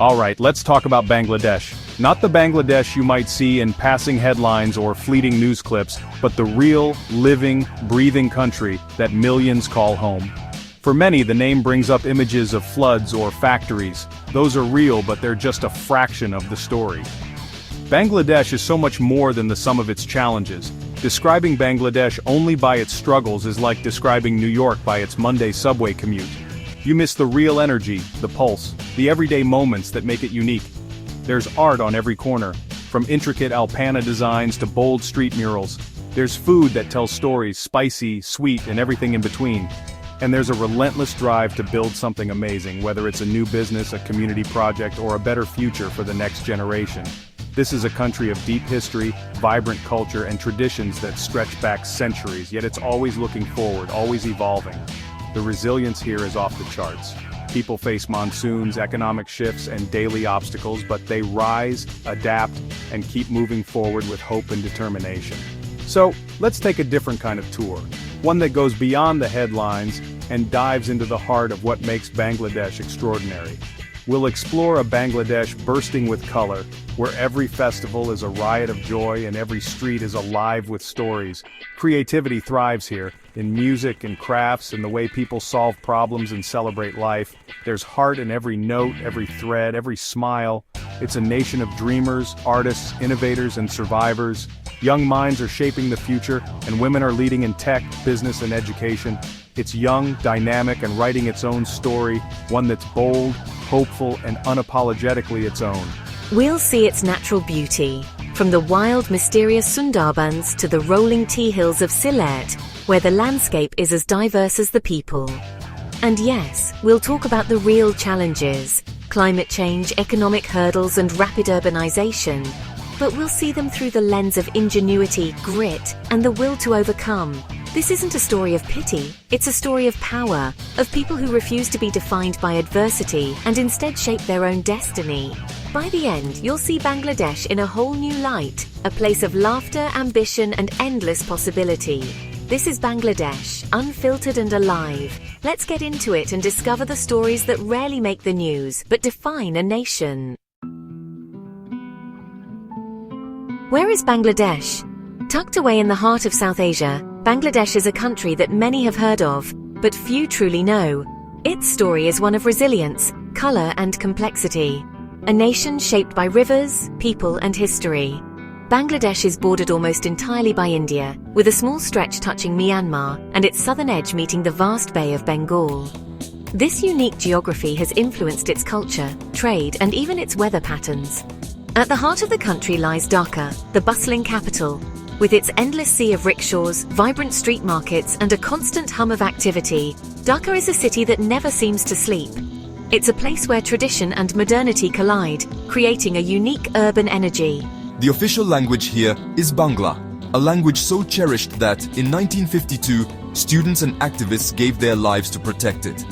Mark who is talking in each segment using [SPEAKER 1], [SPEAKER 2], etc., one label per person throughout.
[SPEAKER 1] Alright, let's talk about Bangladesh. Not the Bangladesh you might see in passing headlines or fleeting news clips, but the real, living, breathing country that millions call home. For many, the name brings up images of floods or factories. Those are real, but they're just a fraction of the story. Bangladesh is so much more than the sum of its challenges. Describing Bangladesh only by its struggles is like describing New York by its Monday subway commute. You miss the real energy, the pulse, the everyday moments that make it unique. There's art on every corner, from intricate Alpana designs to bold street murals. There's food that tells stories, spicy, sweet, and everything in between. And there's a relentless drive to build something amazing, whether it's a new business, a community project, or a better future for the next generation. This is a country of deep history, vibrant culture, and traditions that stretch back centuries, yet it's always looking forward, always evolving. The resilience here is off the charts. People face monsoons, economic shifts, and daily obstacles, but they rise, adapt, and keep moving forward with hope and determination. So, let's take a different kind of tour. One that goes beyond the headlines and dives into the heart of what makes Bangladesh extraordinary. We'll explore a Bangladesh bursting with color, where every festival is a riot of joy and every street is alive with stories. Creativity thrives here, in music and crafts and the way people solve problems and celebrate life. There's heart in every note, every thread, every smile. It's a nation of dreamers, artists, innovators, and survivors. Young minds are shaping the future, and women are leading in tech, business, and education. It's young, dynamic, and writing its own story, one that's bold, hopeful, and unapologetically its own.
[SPEAKER 2] We'll see its natural beauty, from the wild, mysterious Sundarbans to the rolling tea hills of Sylhet, where the landscape is as diverse as the people. And yes, we'll talk about the real challenges, climate change, economic hurdles, and rapid urbanization. But we'll see them through the lens of ingenuity, grit, and the will to overcome. This isn't a story of pity, it's a story of power, of people who refuse to be defined by adversity and instead shape their own destiny. By the end, you'll see Bangladesh in a whole new light, a place of laughter, ambition, and endless possibility. This is Bangladesh, unfiltered and alive. Let's get into it and discover the stories that rarely make the news, but define a nation. Where is Bangladesh? Tucked away in the heart of South Asia, Bangladesh is a country that many have heard of, but few truly know. Its story is one of resilience, color, and complexity. A nation shaped by rivers, people, and history. Bangladesh is bordered almost entirely by India, with a small stretch touching Myanmar and its southern edge meeting the vast Bay of Bengal. This unique geography has influenced its culture, trade, and even its weather patterns. At the heart of the country lies Dhaka, the bustling capital. With its endless sea of rickshaws, vibrant street markets, and a constant hum of activity, Dhaka is a city that never seems to sleep. It's a place where tradition and modernity collide, creating a unique urban energy.
[SPEAKER 3] The official language here is Bangla, a language so cherished that, in 1952, students and activists gave their lives to protect it.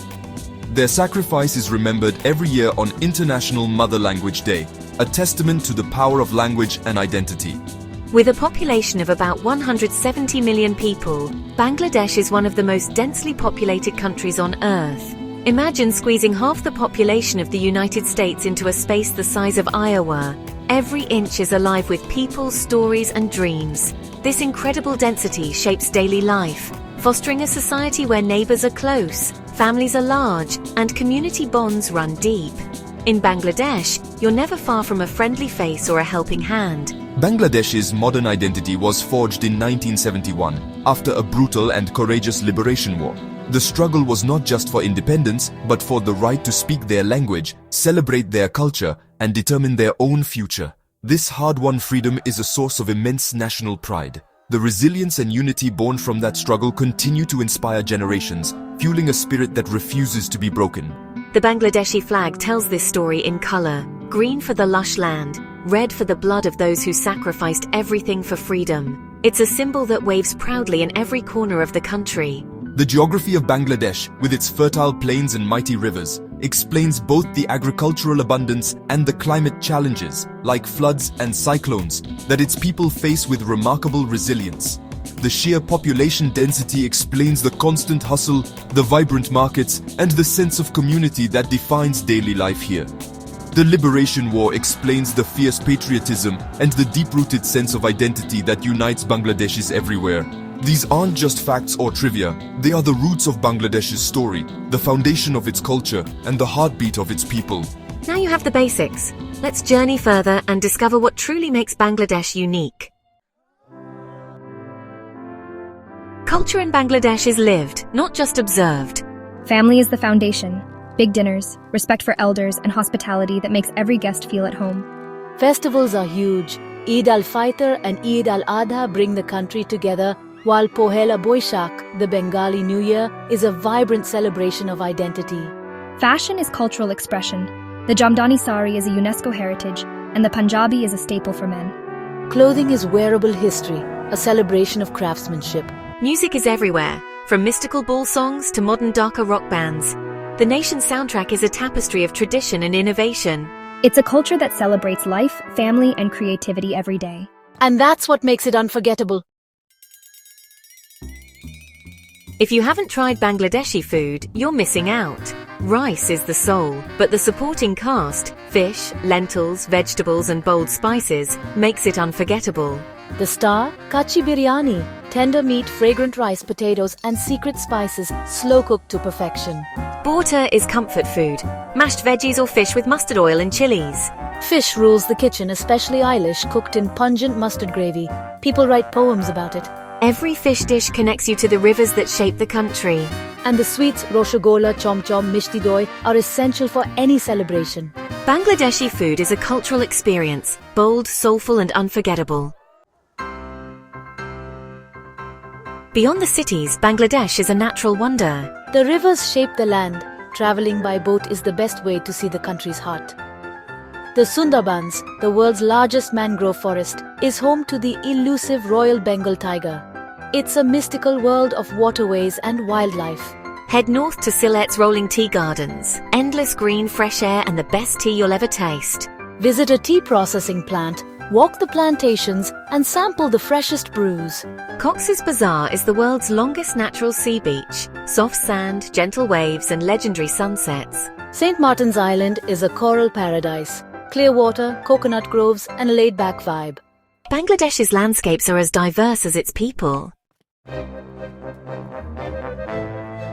[SPEAKER 3] Their sacrifice is remembered every year on International Mother Language Day, a testament to the power of language and identity.
[SPEAKER 2] With a population of about 170 million people, Bangladesh is one of the most densely populated countries on Earth. Imagine squeezing half the population of the United States into a space the size of Iowa. Every inch is alive with people, stories, and dreams. This incredible density shapes daily life, fostering a society where neighbors are close, families are large, and community bonds run deep. In Bangladesh, you're never far from a friendly face or a helping hand.
[SPEAKER 3] Bangladesh's modern identity was forged in 1971, after a brutal and courageous liberation war. The struggle was not just for independence, but for the right to speak their language, celebrate their culture, and determine their own future. This hard-won freedom is a source of immense national pride. The resilience and unity born from that struggle continue to inspire generations, fueling a spirit that refuses to be broken.
[SPEAKER 2] The Bangladeshi flag tells this story in color: green for the lush land, red for the blood of those who sacrificed everything for freedom. It's a symbol that waves proudly in every corner of the country.
[SPEAKER 3] The geography of Bangladesh, with its fertile plains and mighty rivers, explains both the agricultural abundance and the climate challenges, like floods and cyclones, that its people face with remarkable resilience. The sheer population density explains the constant hustle, the vibrant markets, and the sense of community that defines daily life here. The Liberation War explains the fierce patriotism and the deep-rooted sense of identity that unites Bangladeshis everywhere. These aren't just facts or trivia, they are the roots of Bangladesh's story, the foundation of its culture, and the heartbeat of its people.
[SPEAKER 2] Now you have the basics. Let's journey further and discover what truly makes Bangladesh unique. Culture in Bangladesh is lived, not just observed.
[SPEAKER 4] Family is the foundation. Big dinners, respect for elders, and hospitality that makes every guest feel at home.
[SPEAKER 5] Festivals are huge. Eid al-Fitr and Eid al-Adha bring the country together, while Pohela Boishakh, the Bengali New Year, is a vibrant celebration of identity.
[SPEAKER 4] Fashion is cultural expression. The Jamdani sari is a UNESCO heritage, and the Punjabi is a staple for men.
[SPEAKER 5] Clothing is wearable history, a celebration of craftsmanship.
[SPEAKER 2] Music is everywhere, from mystical ball songs to modern darker rock bands. The nation's soundtrack is a tapestry of tradition and innovation.
[SPEAKER 4] It's a culture that celebrates life, family, and creativity every day.
[SPEAKER 5] And that's what makes it unforgettable.
[SPEAKER 2] If you haven't tried Bangladeshi food, you're missing out. Rice is the soul, but the supporting cast, fish, lentils, vegetables, and bold spices, makes it unforgettable.
[SPEAKER 5] The star, kachi biryani, tender meat, fragrant rice, potatoes, and secret spices, slow cooked to perfection.
[SPEAKER 2] Borta is comfort food, mashed veggies or fish with mustard oil and chilies.
[SPEAKER 5] Fish rules the kitchen, especially Eilish, cooked in pungent mustard gravy. People write poems about it.
[SPEAKER 2] Every fish dish connects you to the rivers that shape the country.
[SPEAKER 5] And the sweets, roshogola, chom chom, mishti doi, are essential for any celebration.
[SPEAKER 2] Bangladeshi food is a cultural experience, bold, soulful, and unforgettable. Beyond the cities, Bangladesh is a natural wonder.
[SPEAKER 5] The rivers shape the land. Traveling by boat is the best way to see the country's heart. The Sundarbans, the world's largest mangrove forest, is home to the elusive Royal Bengal tiger. It's a mystical world of waterways and wildlife.
[SPEAKER 2] Head north to Sylhet's rolling tea gardens. Endless green, fresh air, and the best tea you'll ever taste.
[SPEAKER 5] Visit a tea processing plant, walk the plantations, and sample the freshest brews.
[SPEAKER 2] Cox's Bazar is the world's longest natural sea beach. Soft sand, gentle waves, and legendary sunsets.
[SPEAKER 5] St. Martin's Island is a coral paradise. Clear water, coconut groves, and a laid-back vibe.
[SPEAKER 2] Bangladesh's landscapes are as diverse as its people.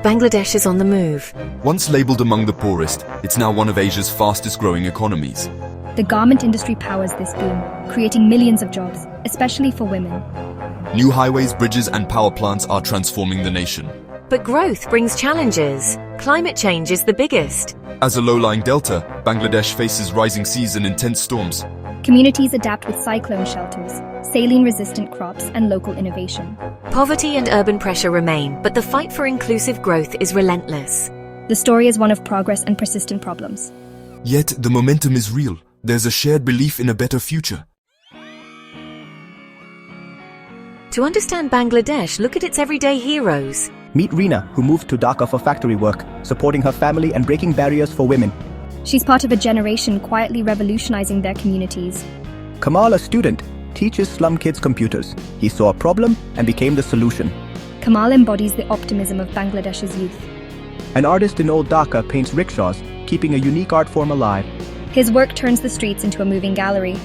[SPEAKER 2] Bangladesh is on the move.
[SPEAKER 3] Once labeled among the poorest, it's now one of Asia's fastest-growing economies.
[SPEAKER 4] The garment industry powers this boom, creating millions of jobs, especially for women.
[SPEAKER 3] New highways, bridges, and power plants are transforming the nation.
[SPEAKER 2] But growth brings challenges. Climate change is the biggest.
[SPEAKER 3] As a low-lying delta, Bangladesh faces rising seas and intense storms.
[SPEAKER 4] Communities adapt with cyclone shelters, saline-resistant crops, and local innovation.
[SPEAKER 2] Poverty and urban pressure remain, but the fight for inclusive growth is relentless.
[SPEAKER 4] The story is one of progress and persistent problems.
[SPEAKER 3] Yet, the momentum is real. There's a shared belief in a better future.
[SPEAKER 2] To understand Bangladesh, look at its everyday heroes.
[SPEAKER 6] Meet Reena, who moved to Dhaka for factory work, supporting her family and breaking barriers for women.
[SPEAKER 4] She's part of a generation quietly revolutionizing their communities.
[SPEAKER 6] Kamal, a student, teaches slum kids computers. He saw a problem and became the solution.
[SPEAKER 4] Kamal embodies the optimism of Bangladesh's youth.
[SPEAKER 6] An artist in old Dhaka paints rickshaws, keeping a unique art form alive.
[SPEAKER 4] His work turns the streets into a moving gallery.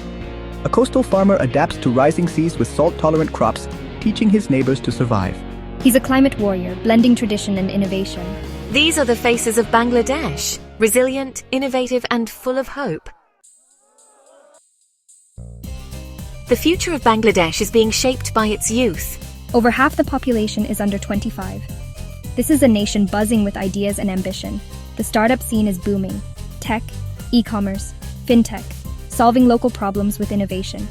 [SPEAKER 6] A coastal farmer adapts to rising seas with salt-tolerant crops, teaching his neighbors to survive.
[SPEAKER 4] He's a climate warrior, blending tradition and innovation.
[SPEAKER 2] These are the faces of Bangladesh, resilient, innovative, and full of hope. The future of Bangladesh is being shaped by its youth.
[SPEAKER 4] Over half the population is under 25. This is a nation buzzing with ideas and ambition. The startup scene is booming. Tech, e-commerce, fintech, solving local problems with innovation.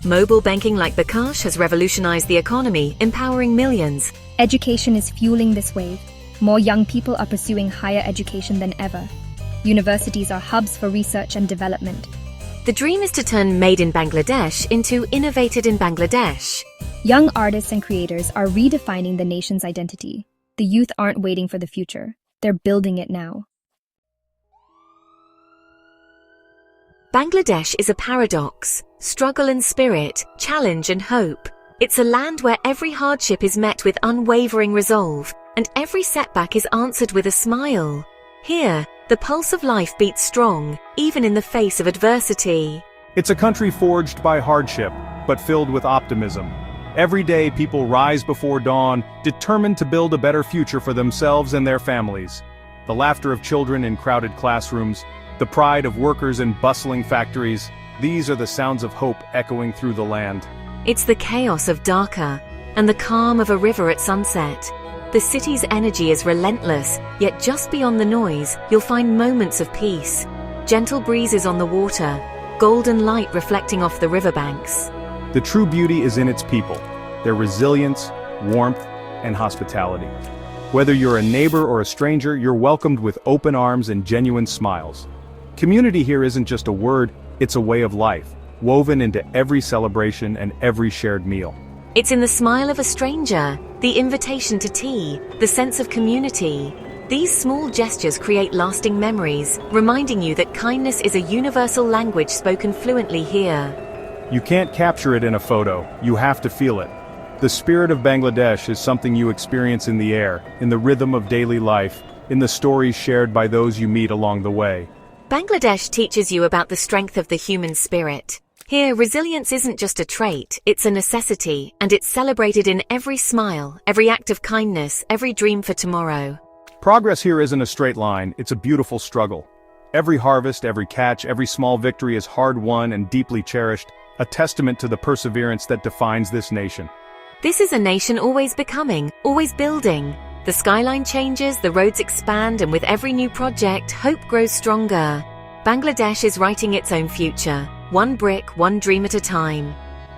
[SPEAKER 2] Mobile banking like Bakash has revolutionized the economy, empowering millions.
[SPEAKER 4] Education is fueling this wave. More young people are pursuing higher education than ever. Universities are hubs for research and development.
[SPEAKER 2] The dream is to turn Made in Bangladesh into Innovated in Bangladesh.
[SPEAKER 4] Young artists and creators are redefining the nation's identity. The youth aren't waiting for the future. They're building it now.
[SPEAKER 2] Bangladesh is a paradox, struggle and spirit, challenge and hope. It's a land where every hardship is met with unwavering resolve, and every setback is answered with a smile. Here, the pulse of life beats strong, even in the face of adversity.
[SPEAKER 1] It's a country forged by hardship, but filled with optimism. Every day people rise before dawn, determined to build a better future for themselves and their families. The laughter of children in crowded classrooms, the pride of workers in bustling factories, these are the sounds of hope echoing through the land.
[SPEAKER 2] It's the chaos of Dhaka, and the calm of a river at sunset. The city's energy is relentless, yet just beyond the noise, you'll find moments of peace. Gentle breezes on the water, golden light reflecting off the riverbanks.
[SPEAKER 1] The true beauty is in its people, their resilience, warmth, and hospitality. Whether you're a neighbor or a stranger, you're welcomed with open arms and genuine smiles. Community here isn't just a word, it's a way of life, woven into every celebration and every shared meal.
[SPEAKER 2] It's in the smile of a stranger, the invitation to tea, the sense of community. These small gestures create lasting memories, reminding you that kindness is a universal language spoken fluently here.
[SPEAKER 1] You can't capture it in a photo, you have to feel it. The spirit of Bangladesh is something you experience in the air, in the rhythm of daily life, in the stories shared by those you meet along the way.
[SPEAKER 2] Bangladesh teaches you about the strength of the human spirit. Here, resilience isn't just a trait, it's a necessity, and it's celebrated in every smile, every act of kindness, every dream for tomorrow.
[SPEAKER 1] Progress here isn't a straight line, it's a beautiful struggle. Every harvest, every catch, every small victory is hard-won and deeply cherished, a testament to the perseverance that defines this nation.
[SPEAKER 2] This is a nation always becoming, always building. The skyline changes, the roads expand, and with every new project, hope grows stronger. Bangladesh is writing its own future, one brick, one dream at a time.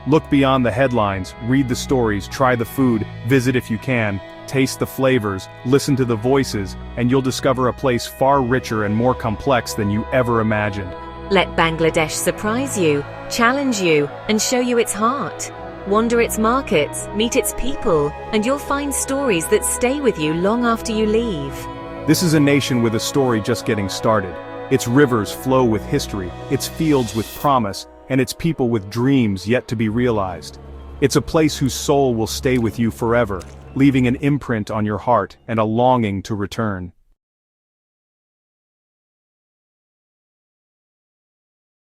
[SPEAKER 1] Look beyond the headlines, read the stories, try the food, visit if you can, taste the flavors, listen to the voices, and you'll discover a place far richer and more complex than you ever imagined.
[SPEAKER 2] Let Bangladesh surprise you, challenge you, and show you its heart. Wander its markets, meet its people, and you'll find stories that stay with you long after you leave.
[SPEAKER 1] This is a nation with a story just getting started. Its rivers flow with history, its fields with promise, and its people with dreams yet to be realized. It's a place whose soul will stay with you forever, leaving an imprint on your heart and a longing to return.